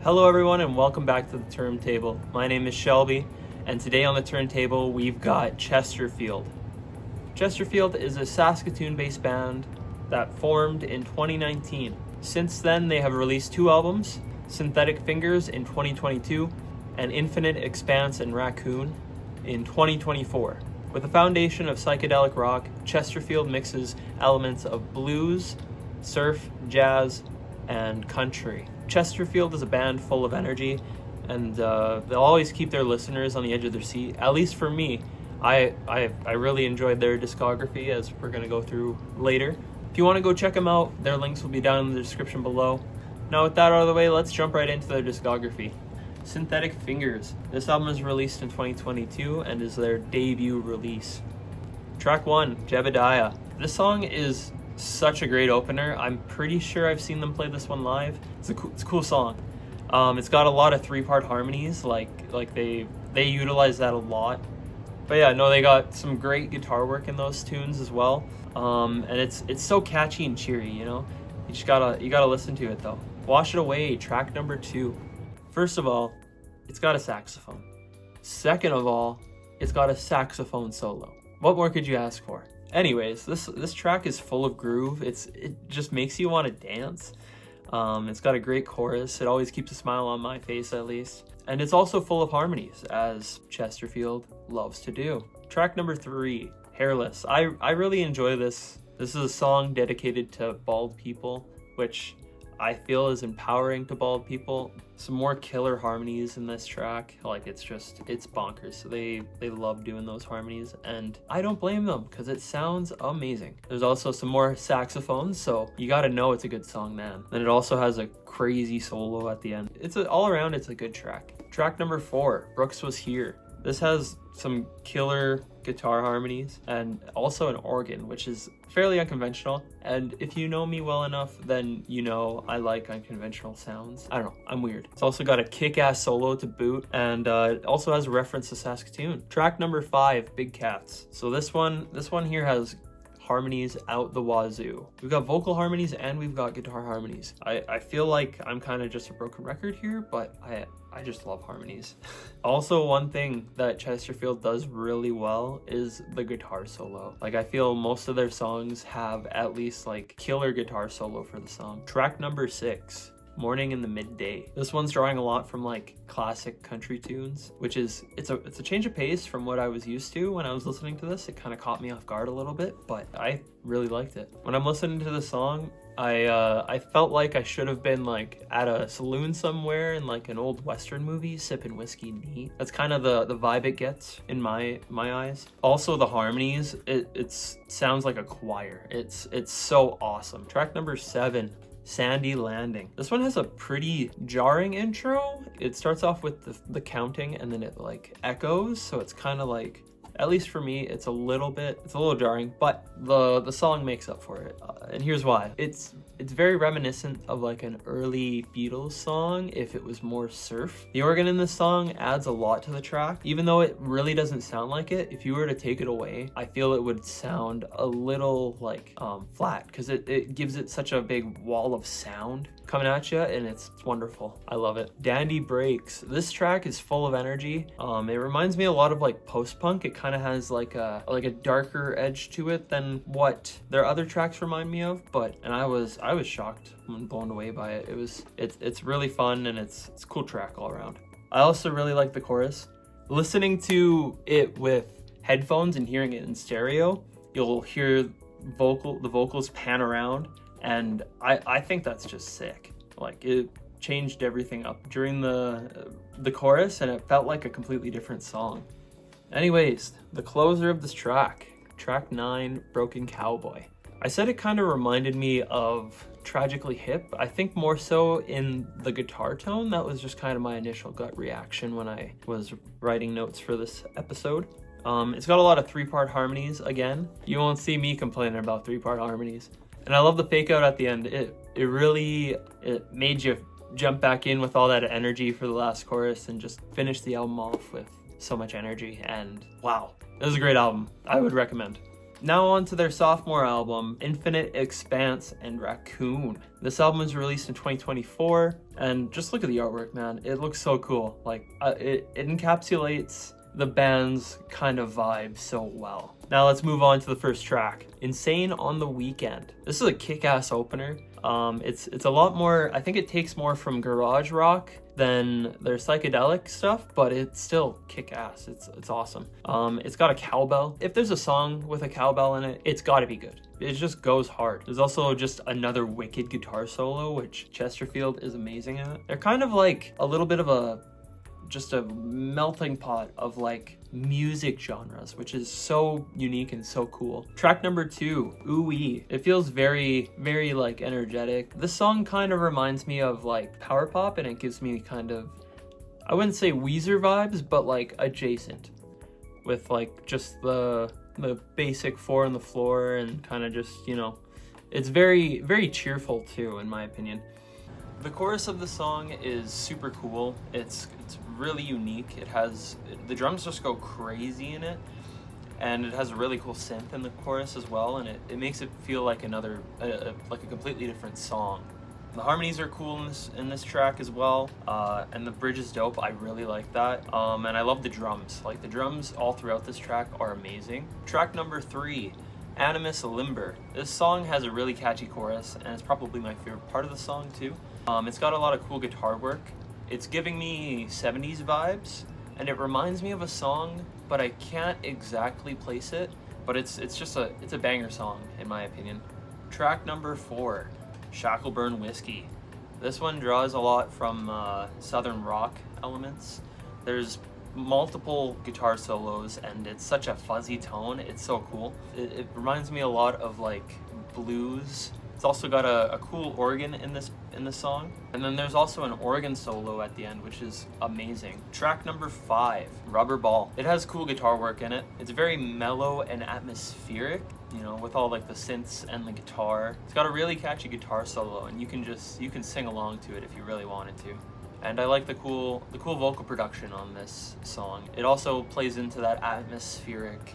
Hello everyone and welcome back to the Turntable. My name is Shelby and today on the Turntable we've got Chesterfield. Chesterfield is a Saskatoon-based band that formed in 2019. Since then they have released 2 albums, Synthetic Fingers in 2022 and Infinite Expanse and Raccoon in 2024. With a foundation of psychedelic rock, Chesterfield mixes elements of blues, surf, jazz, and country. Chesterfield is a band full of energy, and they'll always keep their listeners on the edge of their seat. At least for me, I really enjoyed their discography, as we're going to go through later. If you want to go check them out, their links will be down in the description below. Now with that out of the way, let's jump right into their discography. Synthetic Fingers. This album was released in 2022 and is their debut release. Track 1, Jebediah. This song is such a great opener. I'm pretty sure I've seen them play this one live. It's a cool song. It's got a lot of 3-part harmonies, like they utilize that a lot. But yeah, no, they got some great guitar work in those tunes as well. And it's so catchy and cheery, you know. You gotta listen to it though. Wash It Away, track number 2. First of all, it's got a saxophone. Second of all, it's got a saxophone solo. What more could you ask for? Anyways, this track is full of groove. It just makes you want to dance. It's got a great chorus. It always keeps a smile on my face, at least. And it's also full of harmonies, as Chesterfield loves to do. Track number 3, Hairless. I really enjoy this. This is a song dedicated to bald people, which I feel is empowering to bald people. Some more killer harmonies in this track. Like, it's bonkers. So they love doing those harmonies, and I don't blame them because it sounds amazing. There's also some more saxophones, so you gotta know it's a good song, man. And it also has a crazy solo at the end. All around it's a good track. Track number 4, Brooks Was Here. This has some killer guitar harmonies and also an organ, which is fairly unconventional. And if you know me well enough, then you know I like unconventional sounds. I don't know, I'm weird. It's also got a kick-ass solo to boot, and it also has a reference to Saskatoon. Track number 5, Big Cats. So this one here has harmonies out the wazoo. We've got vocal harmonies and we've got guitar harmonies. I feel like I'm kind of just a broken record here, but I just love harmonies. Also, one thing that Chesterfield does really well is the guitar solo. Like, I feel most of their songs have at least like killer guitar solo for the song. Track number 6, Morning in the Midday. This one's drawing a lot from like classic country tunes, which is it's a change of pace from what I was used to when I was listening to this. It kind of caught me off guard a little bit, but I really liked it. When I'm listening to the song, I felt like I should have been like at a saloon somewhere in like an old Western movie sipping whiskey neat. That's kind of the vibe it gets in my eyes. Also the harmonies, it sounds like a choir. It's so awesome. Track number 7, Sandy Landing. This one has a pretty jarring intro. It starts off with the counting and then it like echoes, so it's kind of like, at least for me, it's a little jarring, but the song makes up for it. And here's why. It's very reminiscent of like an early Beatles song if it was more surf. The organ in this song adds a lot to the track, even though it really doesn't sound like it. If you were to take it away, I feel it would sound a little like flat, because it gives it such a big wall of sound coming at you, and it's wonderful. I love it. Dandy Breaks. This track is full of energy. It reminds me a lot of like post-punk. It kind of has like a darker edge to it than what their other tracks remind me of, and I was shocked and blown away by it. It's really fun, and it's a cool track all around. I also really like the chorus. Listening to it with headphones and hearing it in stereo, you'll hear the vocals pan around, and I think that's just sick. Like, it changed everything up during the chorus, and it felt like a completely different song. Anyways, the closer of this track, track 9, Broken Cowboy. I said it kind of reminded me of Tragically Hip. I think more so in the guitar tone. That was just kind of my initial gut reaction when I was writing notes for this episode. It's got a lot of 3-part harmonies. Again, you won't see me complaining about 3-part harmonies. And I love the fake out at the end. It made you jump back in with all that energy for the last chorus and just finish the album off with so much energy. And wow, this is a great album. I would recommend. Now on to their sophomore album, Infinite Expanse and Raccoon. This album was released in 2024, and just look at the artwork, man. It looks so cool. Like, it encapsulates the band's kind of vibe so well. Now let's move on to the first track, Insane on the Weekend. This is a kick-ass opener. It's a lot more, I think it takes more from garage rock than their psychedelic stuff, but it's still kick-ass. It's awesome. It's got a cowbell. If there's a song with a cowbell in it, it's gotta be good. It just goes hard. There's also just another wicked guitar solo, which Chesterfield is amazing at. They're kind of like a little bit of just a melting pot of like music genres, which is so unique and so cool. Track number 2, Ooh-Wee. It feels very, very like energetic. This song kind of reminds me of like power pop, and it gives me kind of, I wouldn't say Weezer vibes, but like adjacent, with like just the basic 4 on the floor and kind of just, you know, it's very, very cheerful too, in my opinion. The chorus of the song is super cool. It's really unique. The drums just go crazy in it, and it has a really cool synth in the chorus as well, and it makes it feel like like a completely different song. The harmonies are cool in this track as well, and the bridge is dope. I really like that, and I love the drums. Like, the drums all throughout this track are amazing. Track number 3, Animus Limber. This song has a really catchy chorus, and it's probably my favorite part of the song too. It's got a lot of cool guitar work. It's giving me 70s vibes, and it reminds me of a song, but I can't exactly place it, but it's a banger song in my opinion. Track number 4, Shackleburn Whiskey. This one draws a lot from southern rock elements. There's multiple guitar solos, and it's such a fuzzy tone. It's so cool. It reminds me a lot of like blues. It's also got a cool organ in this song, and then there's also an organ solo at the end, which is amazing. Track number 5, Rubber Ball. It has cool guitar work in it. It's very mellow and atmospheric, you know, with all like the synths and the guitar. It's got a really catchy guitar solo, and you can sing along to it if you really wanted to. And I like the cool vocal production on this song. It also plays into that atmospheric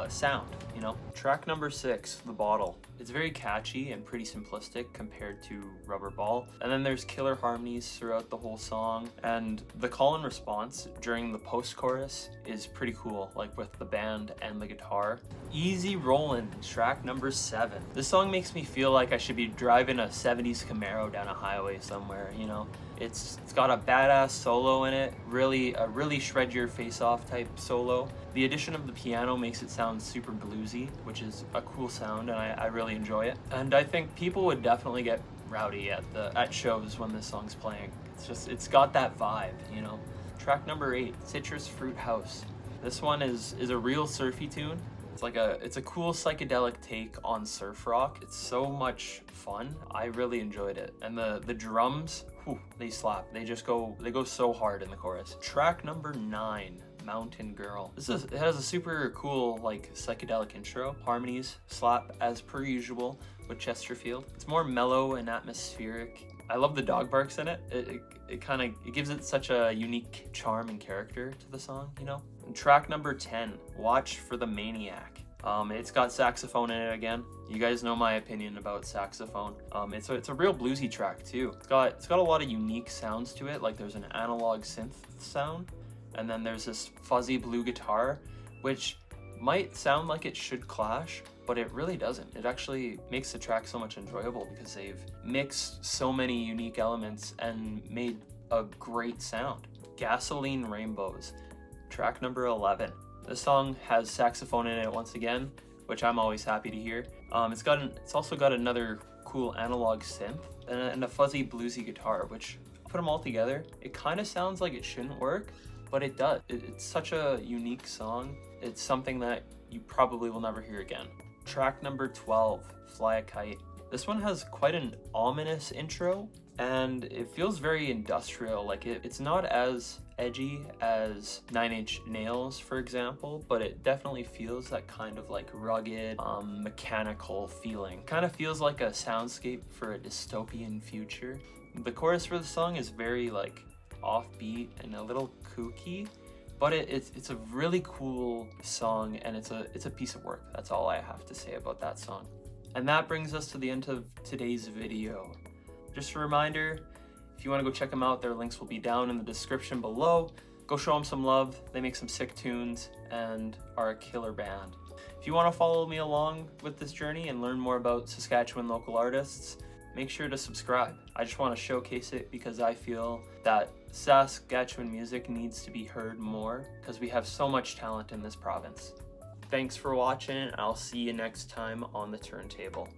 sound, you know? Track number 6, The Bottle. It's very catchy and pretty simplistic compared to Rubber Ball. And then there's killer harmonies throughout the whole song. And the call and response during the post-chorus is pretty cool, like with the band and the guitar. Easy Rollin', track number 7. This song makes me feel like I should be driving a 70s Camaro down a highway somewhere, you know? It's got a badass solo in it, a really shred your face off type solo. The addition of the piano makes it sound super bluesy, which is a cool sound, and I really enjoy it. And I think people would definitely get rowdy at shows when this song's playing. It's got that vibe, you know. Track number 8, Citrus Fruit House. This one is a real surfy tune. It's a cool psychedelic take on surf rock. It's so much fun. I really enjoyed it. And the drums, whew, they slap. They go so hard in the chorus. Track number 9, Mountain Girl. It has a super cool like psychedelic intro. Harmonies slap as per usual with Chesterfield. It's more mellow and atmospheric. I love the dog barks in it. It gives it such a unique charm and character to the song, you know? And track number 10, Watch for the Maniac. It's got saxophone in it again. You guys know my opinion about saxophone. It's a real bluesy track too. It's got a lot of unique sounds to it. Like there's an analog synth sound, and then there's this fuzzy blue guitar, which might sound like it should clash, but it really doesn't. It actually makes the track so much enjoyable because they've mixed so many unique elements and made a great sound. Gasoline Rainbows, track number 11. This song has saxophone in it once again, which I'm always happy to hear. It's also got another cool analog synth and a fuzzy bluesy guitar, which put them all together. It kind of sounds like it shouldn't work, but it does. It's such a unique song. It's something that you probably will never hear again. Track number 12, Fly a Kite. This one has quite an ominous intro, and it feels very industrial. Like it's not as edgy as 9 Inch Nails, for example, but it definitely feels that kind of like rugged, mechanical feeling. Kind of feels like a soundscape for a dystopian future. The chorus for the song is very like offbeat and a little kooky, But it's a really cool song, and it's a piece of work. That's all I have to say about that song. And that brings us to the end of today's video. Just a reminder, if you want to go check them out, their links will be down in the description below. Go show them some love. They make some sick tunes and are a killer band. If you want to follow me along with this journey and learn more about Saskatchewan local artists, make sure to subscribe. I just want to showcase it because I feel that Saskatchewan music needs to be heard more because we have so much talent in this province. Thanks for watching, and I'll see you next time on the Turntable.